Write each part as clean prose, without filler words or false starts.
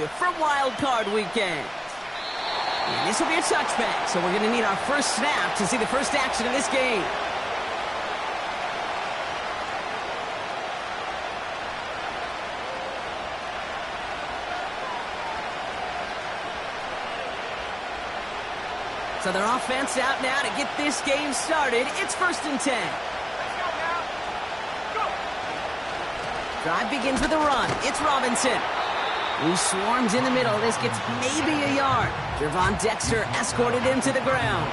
away from Wild Card Weekend. And this will be a touchback, so we're going to need our first snap to see the first action of this game. So their offense out now to get this game started. It's 1st and 10. Drive begins with a run. It's Robinson, who swarms in the middle. This gets maybe a yard. Gervon Dexter escorted him to the ground.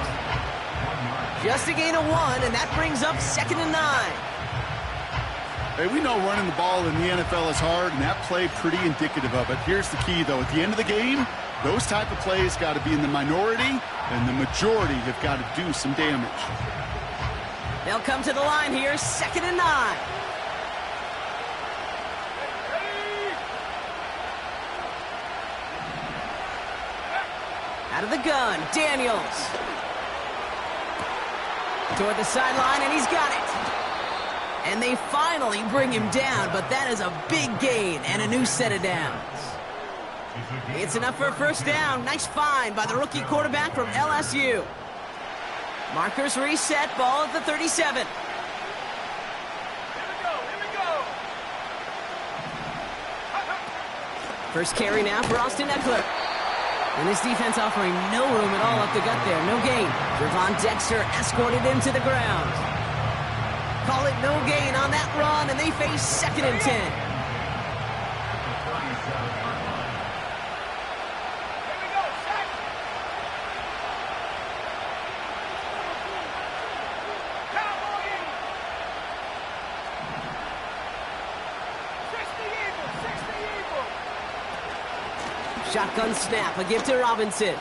Just a gain of 1, and that brings up 2nd and 9. Hey, we know running the ball in the NFL is hard, and that play pretty indicative of it. Here's the key, though. At the end of the game, those type of plays got to be in the minority, and the majority have got to do some damage. They'll come to the line here, 2nd and 9. Out of the gun, Daniels. Toward the sideline, and he's got it. And they finally bring him down, but that is a big gain and a new set of downs. It's enough for a first down. Nice find by the rookie quarterback from LSU. Markers reset, ball at the 37. Here we go. First carry now for Austin Eckler. And this defense offering no room at all up the gut there. No gain. Gervon Dexter escorted him to the ground. Call it no gain on that run, and they face 2nd and 10. Shotgun snap, a give to Robinson.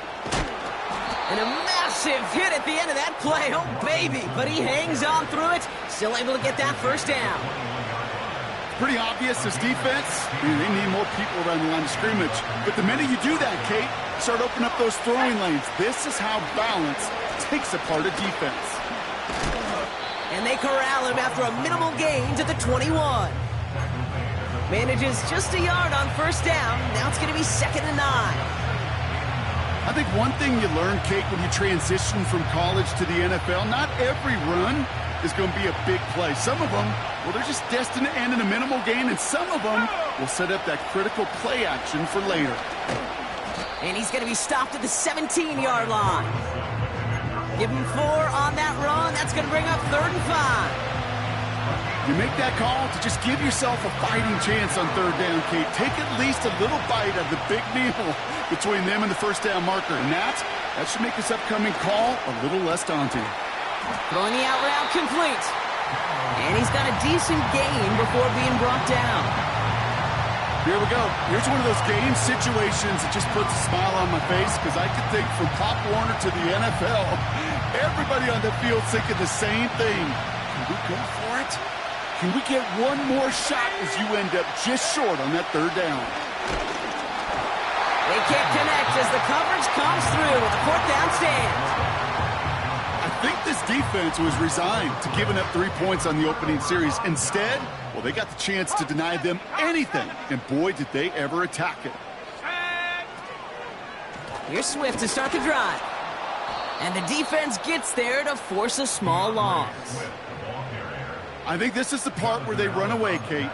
And a massive hit at the end of that play. Oh, baby. But he hangs on through it. Still able to get that first down. Pretty obvious, this defense, they need more people around the line of scrimmage. But the minute you do that, Kate, start opening up those throwing lanes. This is how balance takes apart a defense. And they corral him after a minimal gain to the 21. Manages just a yard on first down. Now it's going to be 2nd and 9. I think one thing you learn, Kate, when you transition from college to the NFL, not every run is going to be a big play. Some of them, well, they're just destined to end in a minimal gain, and some of them will set up that critical play action for later. And he's going to be stopped at the 17-yard line. Give him 4 on that run. That's going to bring up 3rd and 5. You make that call to just give yourself a fighting chance on 3rd down, Kate. Take at least a little bite of the big meal between them and the first down marker. And that should make this upcoming call a little less daunting. Throwing the out route complete. And he's got a decent gain before being brought down. Here we go. Here's one of those game situations that just puts a smile on my face, because I could think from Pop Warner to the NFL, everybody on the field thinking the same thing. Can we go for it? Can we get one more shot as you end up just short on that 3rd down? They can't connect as the coverage comes through with a 4th down stand. I think this defense was resigned to giving up 3 points on the opening series. Instead, well, they got the chance to deny them anything, and boy, did they ever attack it. Here's Swift to start the drive. And the defense gets there to force a small loss. I think this is the part where they run away, Kate.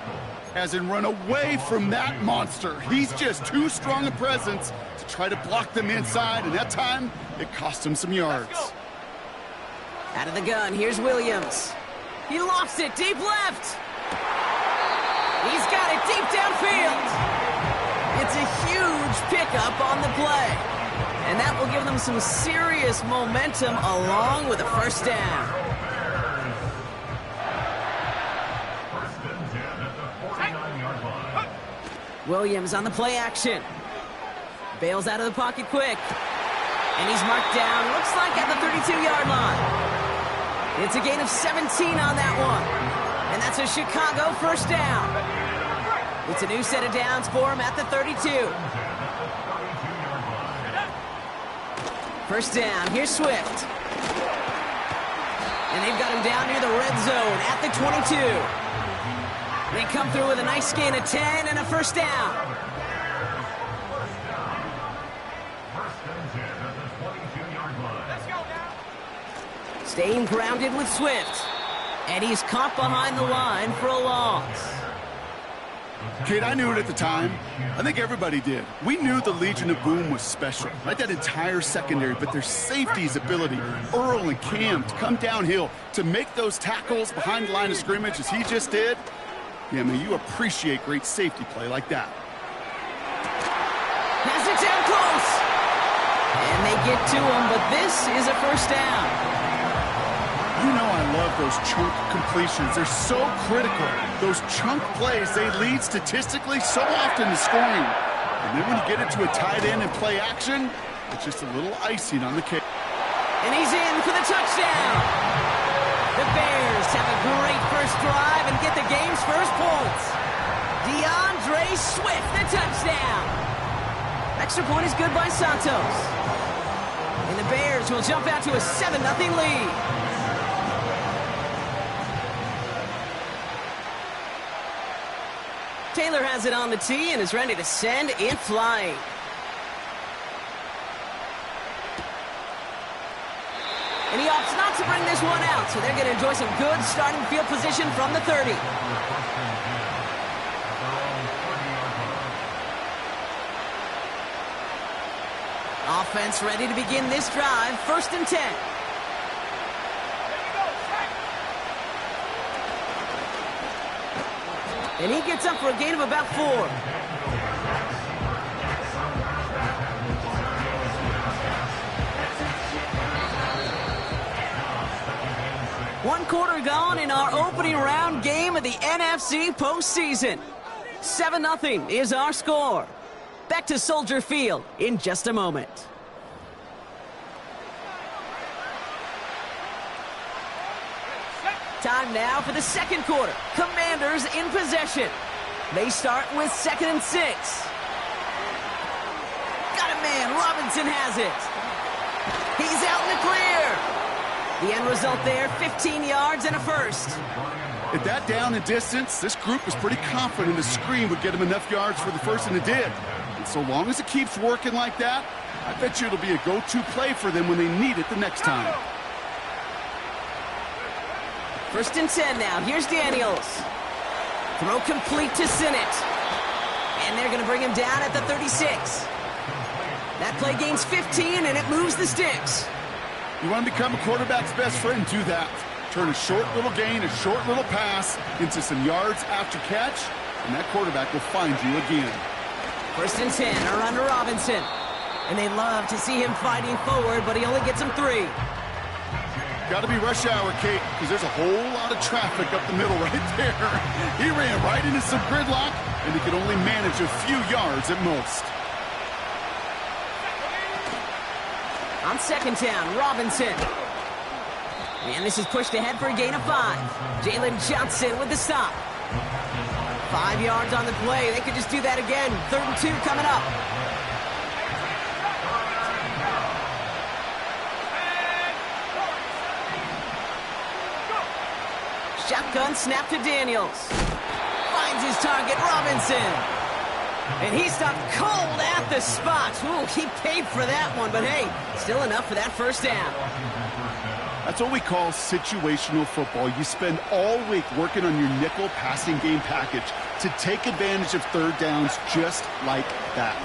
As in run away from that monster. He's just too strong a presence to try to block them inside, and that time, it cost him some yards. Out of the gun, here's Williams. He lofts it deep left. He's got it deep downfield. It's a huge pickup on the play. And that will give them some serious momentum along with a first down. Williams on the play action. Bails out of the pocket quick. And he's marked down, looks like at the 32-yard line. It's a gain of 17 on that one. And that's a Chicago first down. It's a new set of downs for him at the 32. First down, here's Swift. And they've got him down near the red zone at the 22. They come through with a nice gain of 10 and a first down. Staying grounded with Swift. And he's caught behind the line for a loss. Kate, I knew it at the time. I think everybody did. We knew the Legion of Boom was special, right? That entire secondary, but their safety's ability, Earl and Cam, to come downhill, to make those tackles behind the line of scrimmage as he just did. Yeah, man, you appreciate great safety play like that. Pass it down close. And they get to him, but this is a first down. You know I love those chunk completions. They're so critical. Those chunk plays, they lead statistically so often to scoring. And then when you get into a tight end and play action, it's just a little icing on the cake. And he's in for the touchdown. The Bears have a great first drive and get the game's first points. DeAndre Swift, the touchdown. Extra point is good by Santos. And the Bears will jump out to a 7-0 lead. Taylor has it on the tee and is ready to send it flying. And he opts not to bring this one out, so they're going to enjoy some good starting field position from the 30. Offense ready to begin this drive, 1st and 10. And he gets up for a gain of about 4. One quarter gone in our opening round game of the NFC postseason. 7-0 is our score. Back to Soldier Field in just a moment. Time now for the second quarter. Commanders in possession. They start with 2nd and 6. Got a man. Robinson has it. He's out in the clear. The end result there, 15 yards and a first. At that down and distance, this group was pretty confident the screen would get him enough yards for the first, and it did. And so long as it keeps working like that, I bet you it'll be a go-to play for them when they need it the next time. 1st and 10 now. Here's Daniels. Throw complete to Sinnott. And they're going to bring him down at the 36. That play gains 15, and it moves the sticks. You want to become a quarterback's best friend, do that. Turn a short little gain, a short little pass into some yards after catch, and that quarterback will find you again. 1st and 10, a run to Robinson. And they love to see him fighting forward, but he only gets him 3. Got to be rush hour, Kate, because there's a whole lot of traffic up the middle right there. He ran right into some gridlock, and he could only manage a few yards at most. On 2nd down, Robinson. And this is pushed ahead for a gain of 5. Jalen Johnson with the stop. 5 yards on the play. They could just do that again. 3rd and 2 coming up. Shotgun snap to Daniels. Finds his target, Robinson. And he stopped cold at the spot. Ooh, he paid for that one, but hey, still enough for that first down. That's what we call situational football. You spend all week working on your nickel passing game package to take advantage of 3rd downs just like that.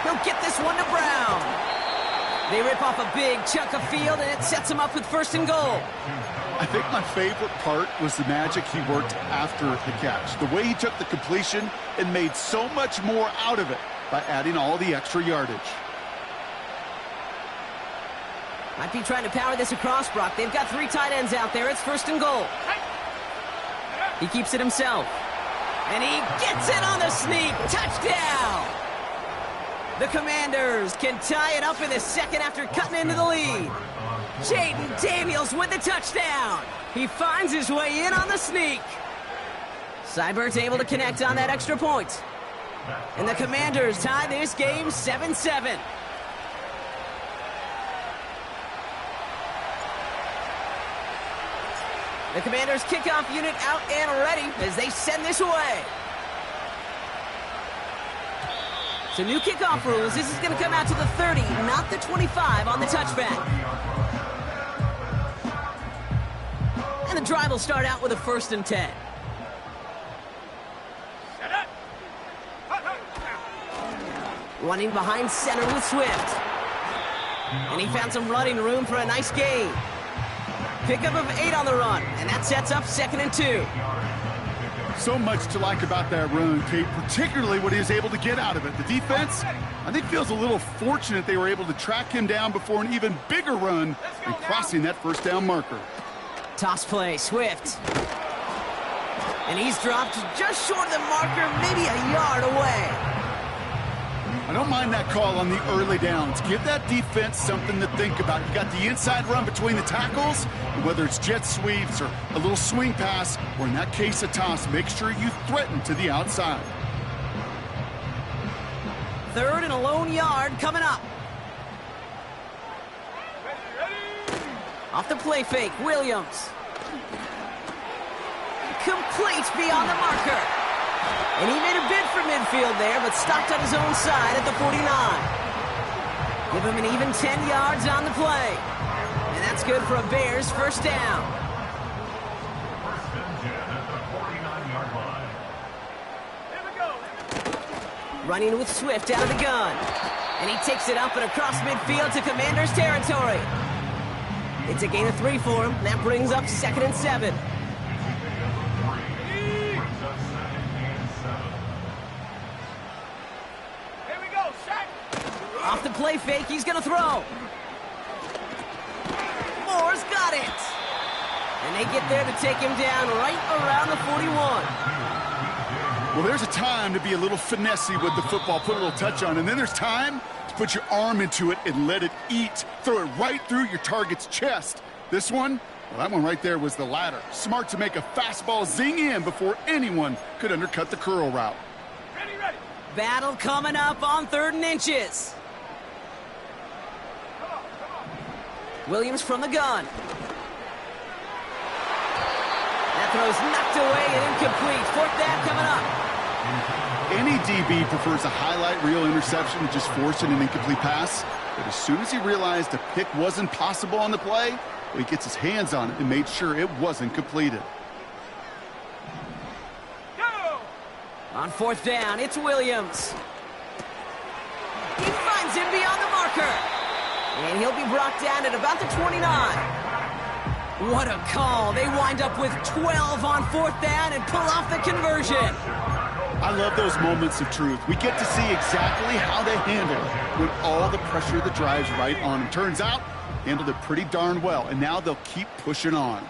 He'll get this one to Brown. They rip off a big chunk of field, and it sets him up with 1st and goal. I think my favorite part was the magic he worked after the catch. The way he took the completion and made so much more out of it by adding all the extra yardage. Might be trying to power this across, Brock. They've got 3 tight ends out there. It's 1st and goal. He keeps it himself. And he gets it on the sneak. Touchdown! The Commanders can tie it up in the 2nd after cutting into the lead. Jaden Daniels with the touchdown. He finds his way in on the sneak. Seibert's able to connect on that extra point. And the Commanders tie this game 7-7. The Commanders kickoff unit out and ready as they send this away. So new kickoff rules. This is going to come out to the 30, not the 25 on the touchback. And the drive will start out with a 1st and 10. Running behind center with Swift. And he found some running room for a nice gain. Pickup of 8 on the run, and that sets up 2nd and 2. So much to like about that run, Kate, particularly what he was able to get out of it. The defense, I think, feels a little fortunate they were able to track him down before an even bigger run and crossing that 1st down marker. Toss play, Swift. And he's dropped just short of the marker, maybe a yard away. I don't mind that call on the early downs. Give that defense something to think about. You got the inside run between the tackles, and whether it's jet sweeps or a little swing pass, or in that case a toss, make sure you threaten to the outside. 3rd and a lone yard coming up. Off the play fake, Williams. Complete beyond the marker. And he made a bid for midfield there, but stopped on his own side at the 49. Give him an even 10 yards on the play. And that's good for a Bears 1st down. Running with Swift out of the gun. And he takes it up and across midfield to Commanders territory. It's a gain of 3 for him. That brings up 2nd and 7. Off the play fake, he's going to throw. Moore's got it. And they get there to take him down right around the 41. Well, there's a time to be a little finessey with the football, put a little touch on, and then there's time to put your arm into it and let it eat. Throw it right through your target's chest. This one, well, that one right there was the latter. Smart to make a fastball zing in before anyone could undercut the curl route. Ready. Battle coming up on 3rd and inches. Williams from the gun. That throw's knocked away and incomplete. 4th down coming up. Any DB prefers a highlight reel interception to just forcing an incomplete pass. But as soon as he realized a pick wasn't possible on the play, well, he gets his hands on it and made sure it wasn't completed. Go! On 4th down, it's Williams. He finds him beyond the marker. And he'll be brought down at about the 29. What a call. They wind up with 12 on 4th down and pull off the conversion. I love those moments of truth. We get to see exactly how they handle it when all the pressure of the drive's right on them. Turns out, handled it pretty darn well, and now they'll keep pushing on.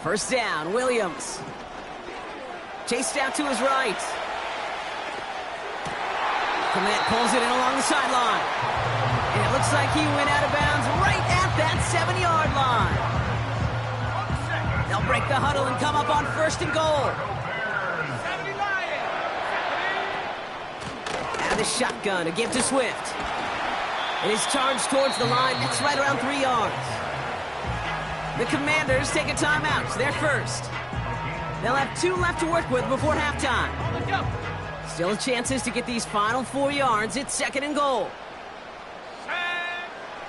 First down, Williams. Chased out to his right. Clement pulls it in along the sideline. And it looks like he went out of bounds right at that 7-yard line. They'll break the huddle and come up on 1st and goal. Out of the shotgun to give to Swift. And he's charged towards the line. That's right around 3 yards. The Commanders take a timeout. They're first. They'll have 2 left to work with before halftime. Still chances to get these final 4 yards. It's 2nd and goal.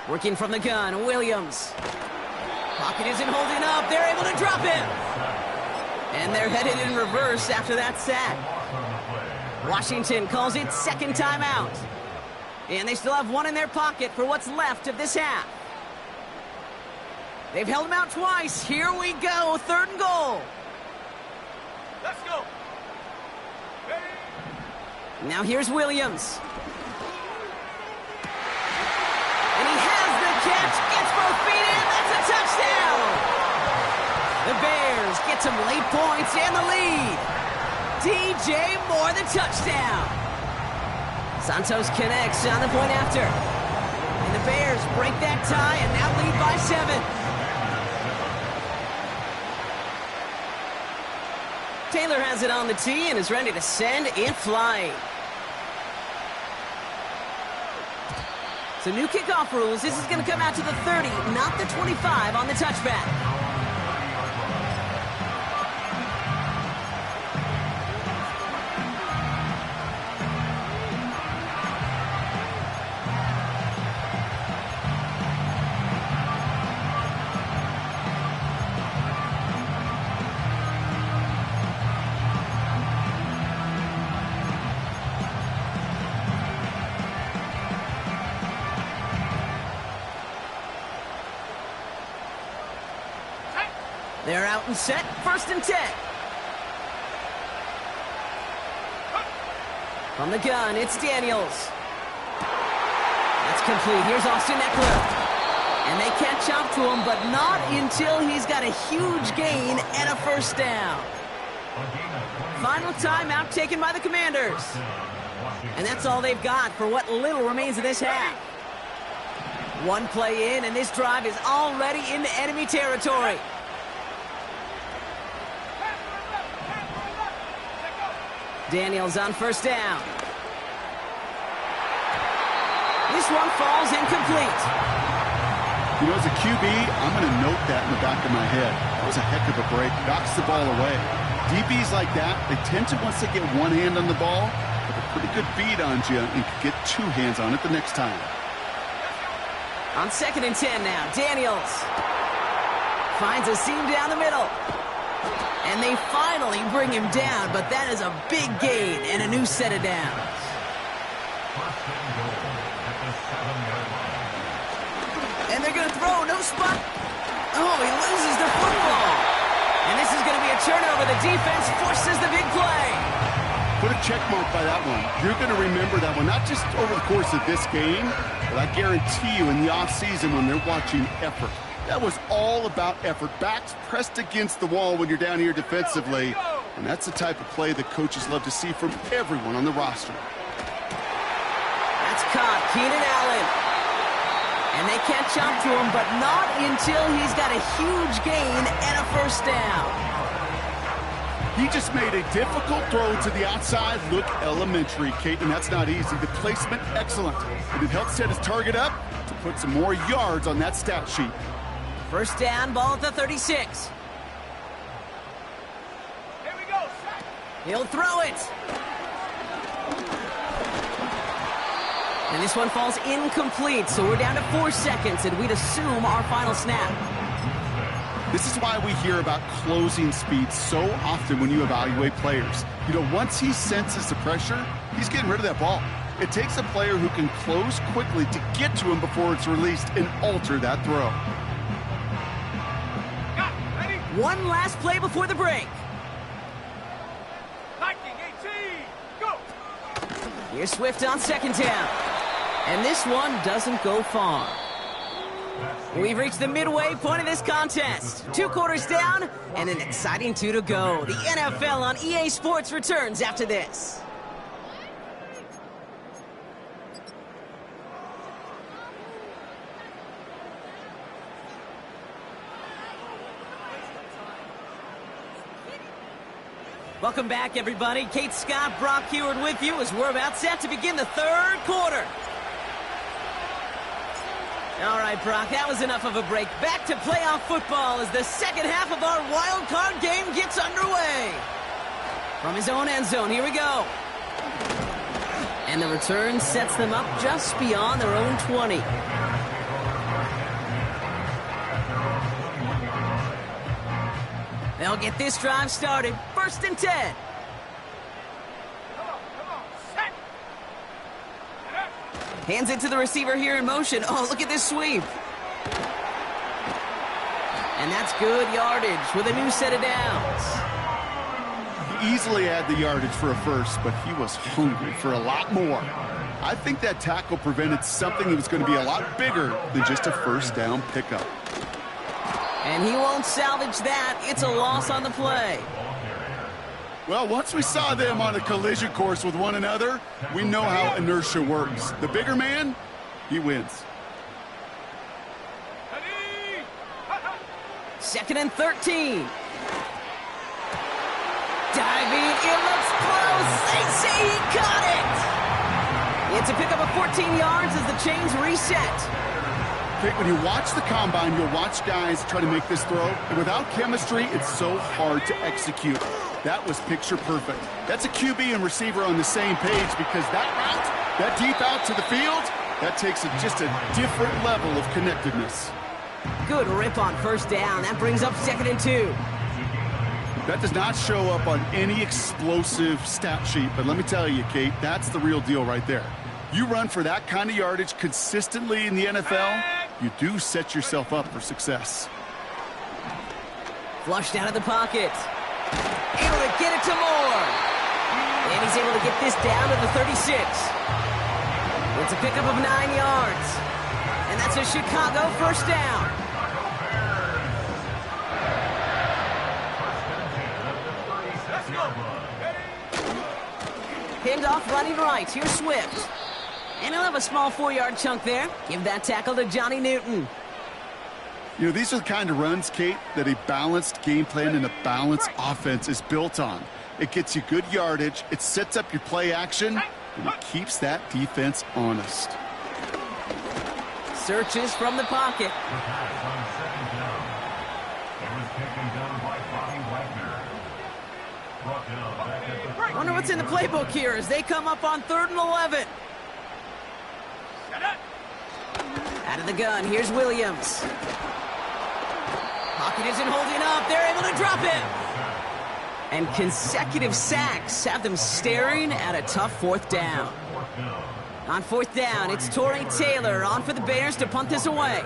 Working from the gun, Williams. Pocket isn't holding up. They're able to drop him. And they're headed in reverse after that sack. Washington calls it 2nd timeout. And they still have 1 in their pocket for what's left of this half. They've held him out twice. Here we go. 3rd and goal. Let's go. Now here's Williams. And he has the catch. Gets both feet in. That's a touchdown. The Bears get some late points and the lead. DJ Moore, the touchdown. Santos connects on the point after. And the Bears break that tie and now lead by 7. Taylor has it on the tee and is ready to send it flying. So new kickoff rules. This is going to come out to the 30, not the 25 on the touchback. They're out and set, 1st and 10. From the gun, it's Daniels. That's complete. Here's Austin Eckler. And they catch up to him, but not until he's got a huge gain and a 1st down. Final timeout taken by the Commanders. And that's all they've got for what little remains of this half. One play in, and this drive is already into enemy territory. Daniels on 1st down. This one falls incomplete. You know, as a QB, I'm going to note that in the back of my head. That was a heck of a break. Knocks the ball away. DBs like that, they tend to, once they get one hand on the ball, have a pretty good beat on you and can get 2 hands on it the next time. On 2nd and 10 now, Daniels finds a seam down the middle. And they finally bring him down, but that is a big gain and a new set of downs. And they're going to throw, no spot. Oh, he loses the football. And this is going to be a turnover. The defense forces the big play. Put a check mark by that one. You're going to remember that one, not just over the course of this game, but I guarantee you in the offseason when they're watching effort. That was all about effort. Backs pressed against the wall when you're down here defensively. And that's the type of play that coaches love to see from everyone on the roster. That's caught. Keenan Allen. And they catch up to him, but not until he's got a huge gain and a 1st down. He just made a difficult throw to the outside look elementary, Kate, and that's not easy. The placement, excellent. And it helped set his target up to put some more yards on that stat sheet. 1st down, ball at the 36. Here we go. He'll throw it. And this one falls incomplete, so we're down to 4 seconds, and we'd assume our final snap. This is why we hear about closing speed so often when you evaluate players. You know, once he senses the pressure, he's getting rid of that ball. It takes a player who can close quickly to get to him before it's released and alter that throw. One last play before the break. Lightning 18, go! Here's Swift on 2nd down. And this one doesn't go far. We've reached the midway point of this contest. 2 quarters down and an exciting 2 to go. The NFL on EA Sports returns after this. Welcome back, everybody. Kate Scott, Brock Heward with you as we're about set to begin the 3rd quarter. All right, Brock, that was enough of a break. Back to playoff football as the 2nd half of our wild card game gets underway. From his own end zone, here we go. And the return sets them up just beyond their own 20. They'll get this drive started. 1st and 10. Come on, set! Hands it to the receiver here in motion. Oh, look at this sweep. And that's good yardage with a new set of downs. He easily had the yardage for a 1st, but he was hungry for a lot more. I think that tackle prevented something that was going to be a lot bigger than just a 1st down pickup. And he won't salvage that. It's a loss on the play. Well, once we saw them on a collision course with one another, we know how inertia works. The bigger man, he wins. 2nd and 13. Diving, it looks close. They say he caught it. It's a pickup of 14 yards as the chains reset. Okay, when you watch the combine, you'll watch guys try to make this throw. And without chemistry, it's so hard to execute. That was picture perfect. That's a QB and receiver on the same page because that route, that deep out to the field, that takes just a different level of connectedness. Good rip on 1st down. That brings up 2nd and 2. That does not show up on any explosive stat sheet, but let me tell you, Kate, that's the real deal right there. You run for that kind of yardage consistently in the NFL, you do set yourself up for success. Flushed out of the pocket. Able to get it to Moore. And he's able to get this down to the 36. It's a pickup of 9 yards. And that's a Chicago first down. Handoff running right. Here's Swift. And he'll have a small 4-yard chunk there. Give that tackle to Johnny Newton. You know, these are the kind of runs, Kate, that a balanced game plan and a balanced offense is built on. It gets you good yardage, it sets up your play action, and it keeps that defense honest. Searches from the pocket. I wonder what's in the playbook here as they come up on 3rd and 11. Out of the gun, here's Williams. Pocket isn't holding up. They're able to drop it. And consecutive sacks have them staring at a tough 4th down. On 4th down, it's Torrey Taylor on for the Bears to punt this away.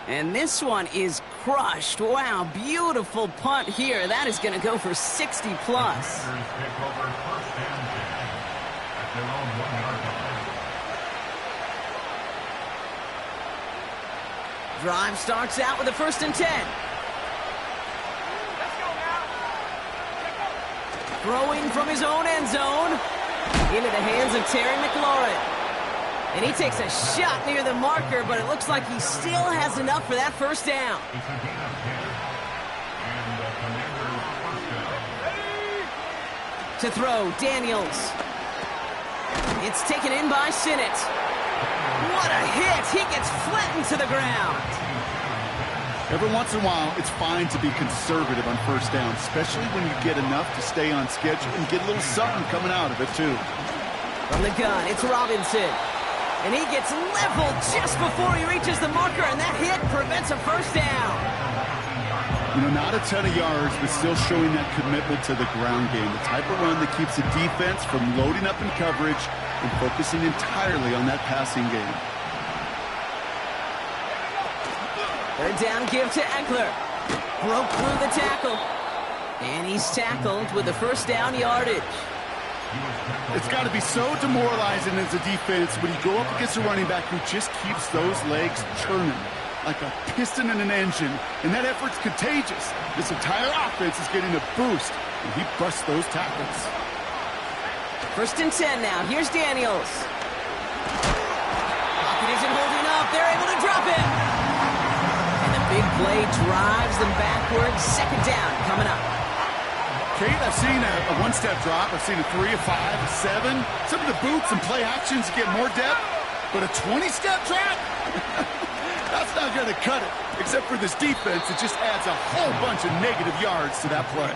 And this one is crushed. Wow, beautiful punt here. That is going to go for 60 plus. Drive starts out with a 1st and 10. Throwing from his own end zone into the hands of Terry McLaurin. And he takes a shot near the marker, but it looks like he still has enough for that 1st down. To throw, Daniels. It's taken in by Sinnott. What a hit! He gets flattened to the ground. Every once in a while, it's fine to be conservative on 1st down, especially when you get enough to stay on schedule and get a little something coming out of it, too. From the gun, it's Robinson. And he gets leveled just before he reaches the marker, and that hit prevents a 1st down. You know, not a ton of yards, but still showing that commitment to the ground game. The type of run that keeps the defense from loading up in coverage and focusing entirely on that passing game. 3rd down give to Eckler. Broke through the tackle. And he's tackled with the 1st down yardage. It's got to be so demoralizing as a defense when you go up against a running back who just keeps those legs churning like a piston in an engine, and that effort's contagious. This entire offense is getting a boost, and he busts those tackles. 1st and 10 now. Here's Daniels. Pocket isn't holding up. They're able to drop it. And the big play drives them backwards. 2nd down coming up. Kate, I've seen a 1-step drop. I've seen a 3, a 5, a 7. Some of the boots and play actions get more depth, but a 20-step drop? That's not going to cut it. Except for this defense, it just adds a whole bunch of negative yards to that play.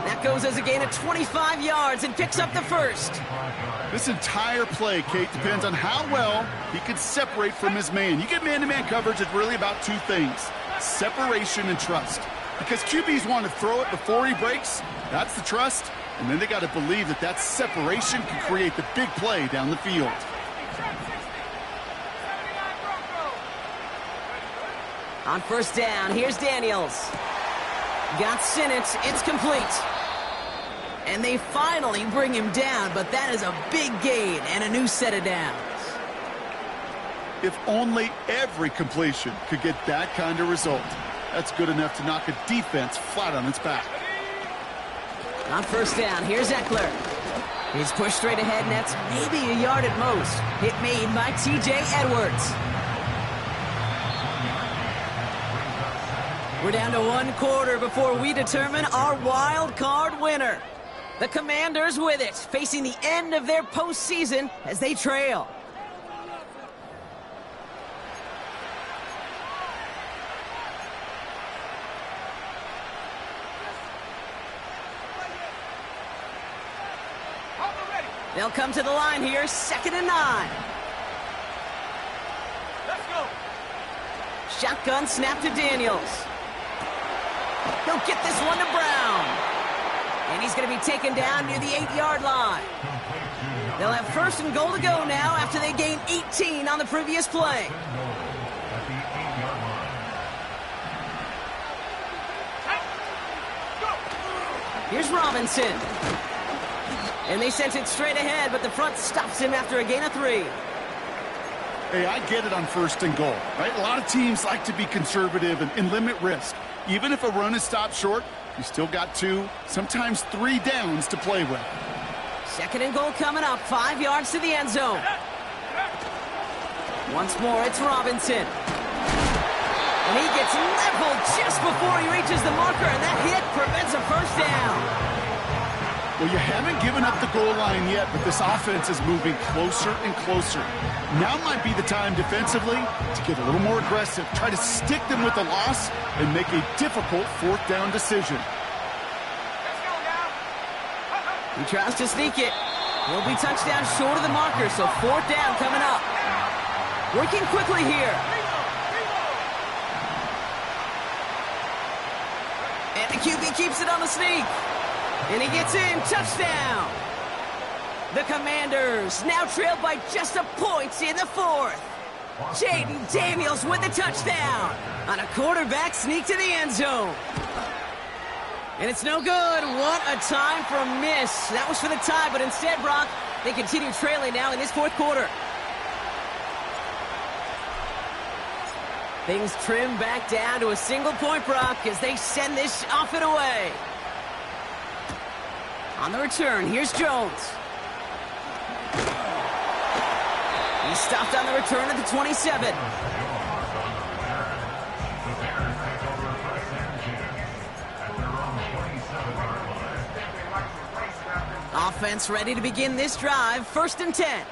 That goes as a gain of 25 yards and picks up the 1st. This entire play, Kate, depends on how well he can separate from his man. You get man-to-man coverage, it's really about 2 things: separation and trust. Because QBs want to throw it before he breaks. That's the trust. And then they got to believe that that separation can create the big play down the field. On 1st down, here's Daniels. Got Sinnott. It's complete. And they finally bring him down, but that is a big gain and a new set of downs. If only every completion could get that kind of result. That's good enough to knock a defense flat on its back. On 1st down, here's Eckler. He's pushed straight ahead, and that's maybe a yard at most. Hit made by T.J. Edwards. We're down to 1 quarter before we determine our wild card winner. The Commanders with it, facing the end of their postseason as they trail. They'll come to the line here, 2nd and 9. Let's go. Shotgun snap to Daniels. He'll get this one to Brown. And he's going to be taken down near the 8-yard line. They'll have 1st and goal to go now after they gained 18 on the previous play. Here's Robinson. And they sent it straight ahead, but the front stops him after a gain of 3. Hey, I get it on 1st and goal, right? A lot of teams like to be conservative and limit risk. Even if a run is stopped short, you still got 2, sometimes 3 downs to play with. 2nd and goal coming up, 5 yards to the end zone. Once more, it's Robinson. And he gets leveled just before he reaches the marker, and that hit prevents a first down. Well, you haven't given up the goal line yet, but this offense is moving closer and closer. Now might be the time defensively to get a little more aggressive, try to stick them with the loss, and make a difficult 4th down decision. Let's go now. He tries to sneak it. He'll be touchdown short of the marker, so 4th down coming up. Working quickly here. And the QB keeps it on the sneak. And he gets in. Touchdown. The Commanders now trailed by just a point in the 4th. Jaden Daniels with the touchdown on a quarterback sneak to the end zone. And it's no good. What a time for a miss. That was for the tie, but instead, Brock, they continue trailing now in this 4th quarter. Things trim back down to a single point, Brock, as they send this off and away. On the return, here's Jones. He's stopped on the return at the 27. Offense ready to begin this drive. 1st and 10.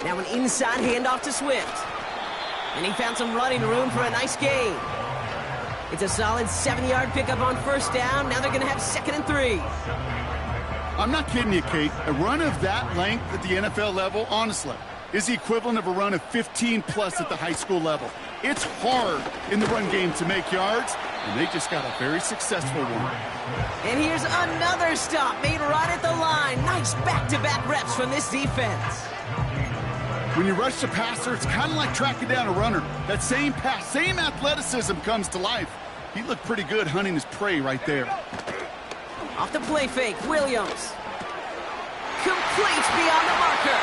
Now an inside handoff to Swift. And he found some running room for a nice gain. It's a solid 7-yard pickup on 1st down. Now they're going to have 2nd and 3. I'm not kidding you, Kate. A run of that length at the NFL level, honestly, is the equivalent of a run of 15-plus at the high school level. It's hard in the run game to make yards, and they just got a very successful one. And here's another stop made right at the line. Nice back-to-back reps from this defense. When you rush the passer, it's kind of like tracking down a runner. That same pass, same athleticism comes to life. He looked pretty good hunting his prey right there. Off the play fake, Williams. Complete beyond the marker.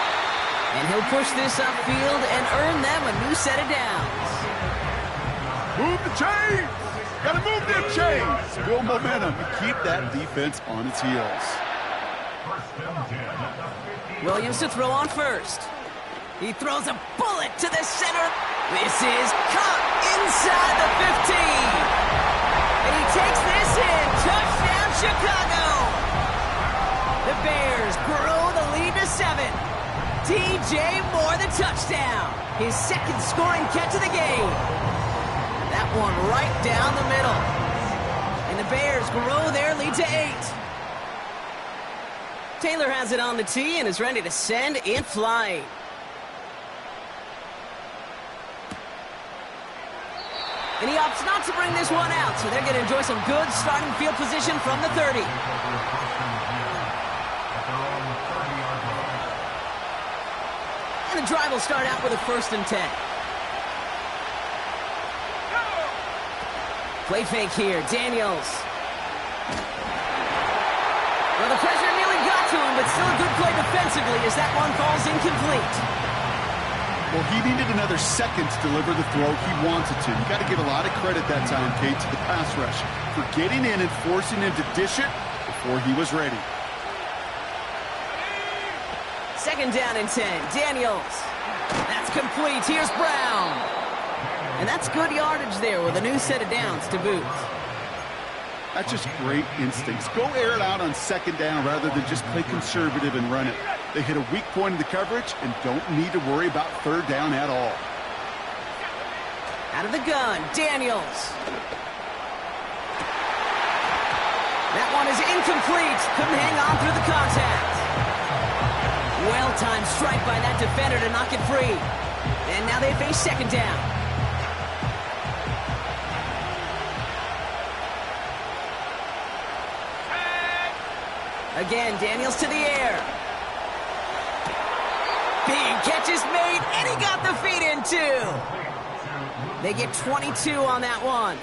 And he'll push this upfield and earn them a new set of downs. Move the chains! Gotta move them chains! Build momentum and keep that defense on its heels. Williams to throw on 1st. He throws a bullet to the center. This is caught inside the 15. And he takes this in. Touchdown, Chicago. The Bears grow the lead to 7. DJ Moore the touchdown. His 2nd scoring catch of the game. That one right down the middle. And the Bears grow their lead to 8. Taylor has it on the tee and is ready to send in flight. And he opts not to bring this one out, so they're going to enjoy some good starting field position from the 30. And the drive will start out with a 1st and 10. Play fake here, Daniels. Well, the pressure nearly got to him, but still a good play defensively as that one falls incomplete. Well, he needed another 2nd to deliver the throw he wanted to. You got to give a lot of credit that time, Kate, to the pass rush for getting in and forcing him to dish it before he was ready. 2nd down and 10. Daniels. That's complete. Here's Brown. And that's good yardage there with a new set of downs to boot. That's just great instincts. Go air it out on 2nd down rather than just play conservative and run it. They hit a weak point in the coverage and don't need to worry about 3rd down at all. Out of the gun, Daniels. That one is incomplete. Couldn't hang on through the contact. Well-timed strike by that defender to knock it free. And now they face 2nd down. Again, Daniels to the air. Big catch is made, and he got the feet in too. They get 22 on that one.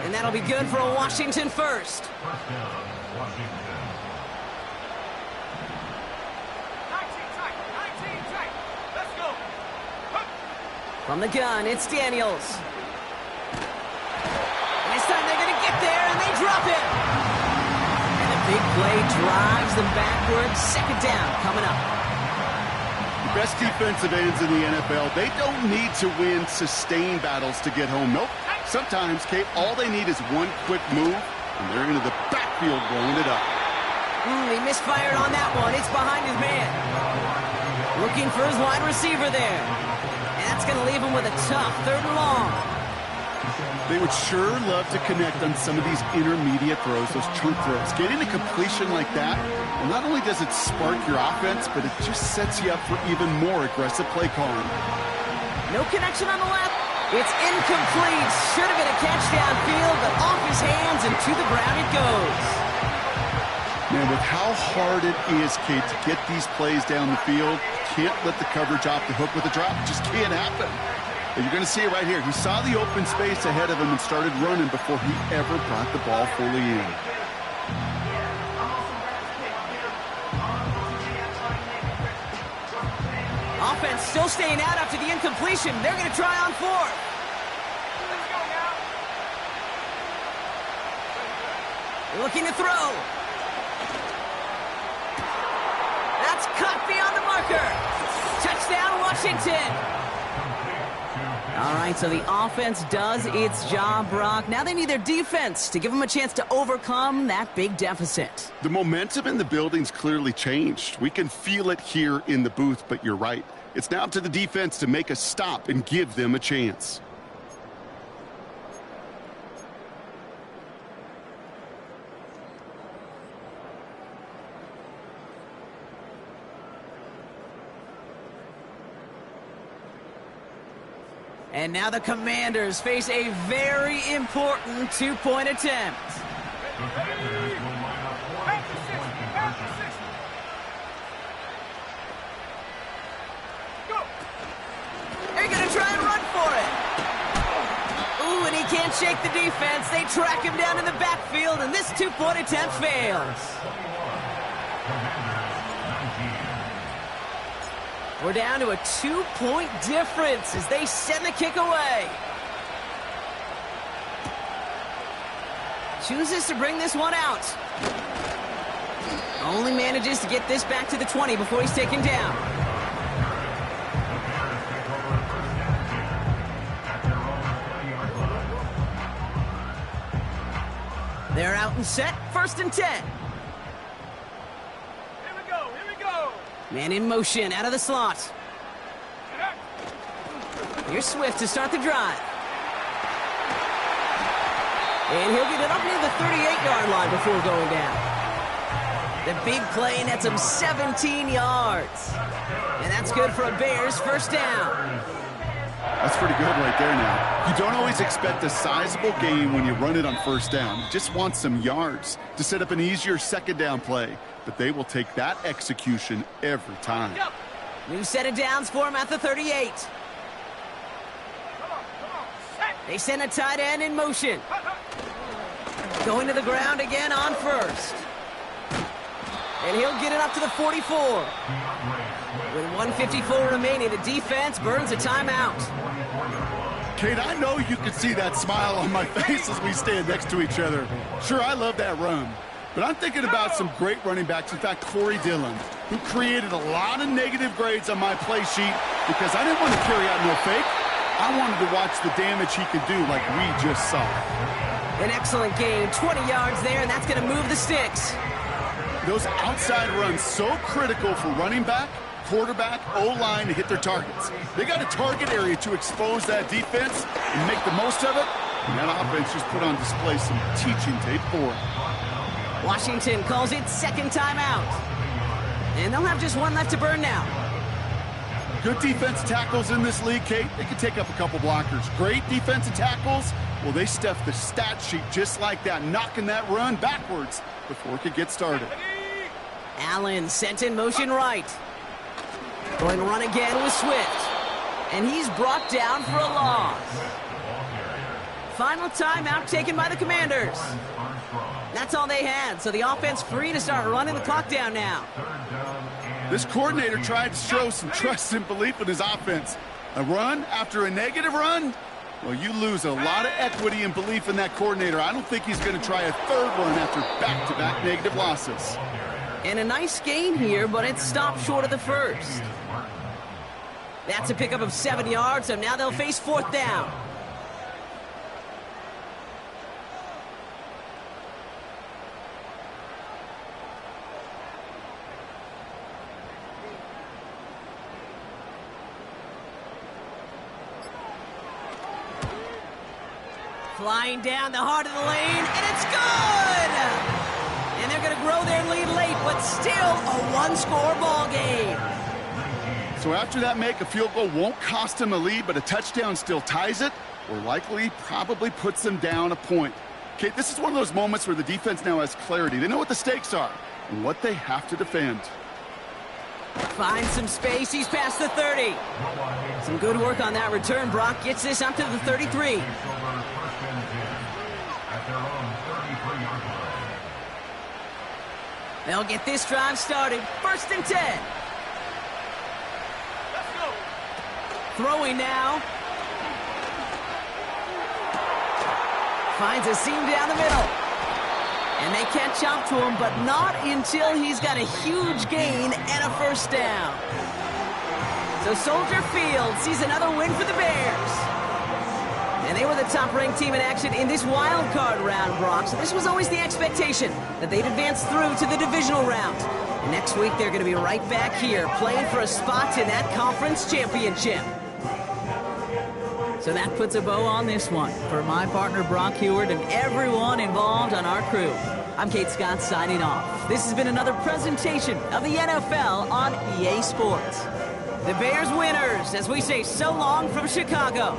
And that'll be good for a Washington first. 19 tight. Let's go. From the gun, it's Daniels. This time they're going to get there, and they drop it. And a big play drives them backwards. Second down coming up. Best defensive ends in the NFL, they don't need to win sustained battles to get home. Nope. Sometimes, Kate, all they need is one quick move, and they're into the backfield blowing it up. He misfired on that one. It's behind his man. Looking for his wide receiver there. And that's going to leave him with a tough 3rd and long. They would sure love to connect on some of these intermediate throws, those chunk throws. Getting a completion like that, well, not only does it spark your offense, but it just sets you up for even more aggressive play calling. No connection on the left. It's incomplete. Should have been a catch downfield, but off his hands and to the ground it goes. Man, with how hard it is, Kate, to get these plays down the field, can't let the coverage off the hook with a drop. It just can't happen. But you're going to see it right here. He saw the open space ahead of him and started running before he ever brought the ball fully in. Offense still staying out after the incompletion. They're going to try on 4th. Let's go now. Looking to throw. That's cut beyond the marker. Touchdown, Washington. All right, so the offense does its job, Brock. Now they need their defense to give them a chance to overcome that big deficit. The momentum in the building's clearly changed. We can feel it here in the booth, but you're right. It's now up to the defense to make a stop and give them a chance. And now the Commanders face a very important 2-point attempt. They're going to try and run for it. Ooh, and he can't shake the defense. They track him down in the backfield, and this 2-point attempt fails. We're down to a 2-point difference as they send the kick away. Chooses to bring this one out. Only manages to get this back to the 20 before he's taken down. They're out and set. 1st and 10. Man in motion, out of the slot. Here's Swift to start the drive. And he'll get it up near the 38-yard line before going down. The big play nets him 17 yards. And that's good for a Bears 1st down. That's pretty good right there now. You don't always expect a sizable gain when you run it on 1st down. You just want some yards to set up an easier 2nd down play. But they will take that execution every time. New set of downs for him at the 38. They send a tight end in motion. Going to the ground again on 1st. And he'll get it up to the 44. With 1:54 remaining, the defense burns a timeout. Kate, I know you can see that smile on my face as we stand next to each other. Sure, I love that run. But I'm thinking about some great running backs. In fact, Corey Dillon, who created a lot of negative grades on my play sheet because I didn't want to carry out no fake. I wanted to watch the damage he could do like we just saw. An excellent gain, 20 yards there, and that's going to move the sticks. Those outside runs so critical for running back, quarterback, O-line to hit their targets. They got a target area to expose that defense and make the most of it. And that offense just put on display some teaching tape for it. Washington calls it 2nd timeout. And they'll have just one left to burn now. Good defense tackles in this league, Kate. They can take up a couple blockers. Great defensive tackles. Well, they stuff the stat sheet just like that, knocking that run backwards before it could get started. Allen sent in motion right. Going to run again with Swift. And he's brought down for a loss. Final timeout taken by the Commanders. That's all they had, so the offense free to start running the clock down now. This coordinator tried to show some trust and belief in his offense. A run after a negative run? Well, you lose a lot of equity and belief in that coordinator. I don't think he's going to try a third one after back-to-back negative losses. And a nice gain here, but it stopped short of the first. That's a pickup of 7 yards, so now they'll face fourth down. Flying down the heart of the lane, and it's good! And they're going to grow their lead late, but still a one-score ball game. So after that make, a field goal won't cost them a lead, but a touchdown still ties it, or likely probably puts them down a point. Okay, this is one of those moments where the defense now has clarity. They know what the stakes are and what they have to defend. Finds some space, he's past the 30. Some good work on that return. Brock gets this up to the 33. They'll get this drive started. 1st and 10. Let's go. Throwing now. Finds a seam down the middle. And they catch up to him, but not until he's got a huge gain and a first down. So Soldier Field sees another win for the Bears. And they were the top-ranked team in action in this wild card round, Brock. So this was always the expectation, that they'd advance through to the divisional round. And next week, they're going to be right back here, playing for a spot in that conference championship. So that puts a bow on this one. For my partner, Brock Heward, and everyone involved on our crew, I'm Kate Scott signing off. This has been another presentation of the NFL on EA Sports. The Bears winners, as we say so long from Chicago.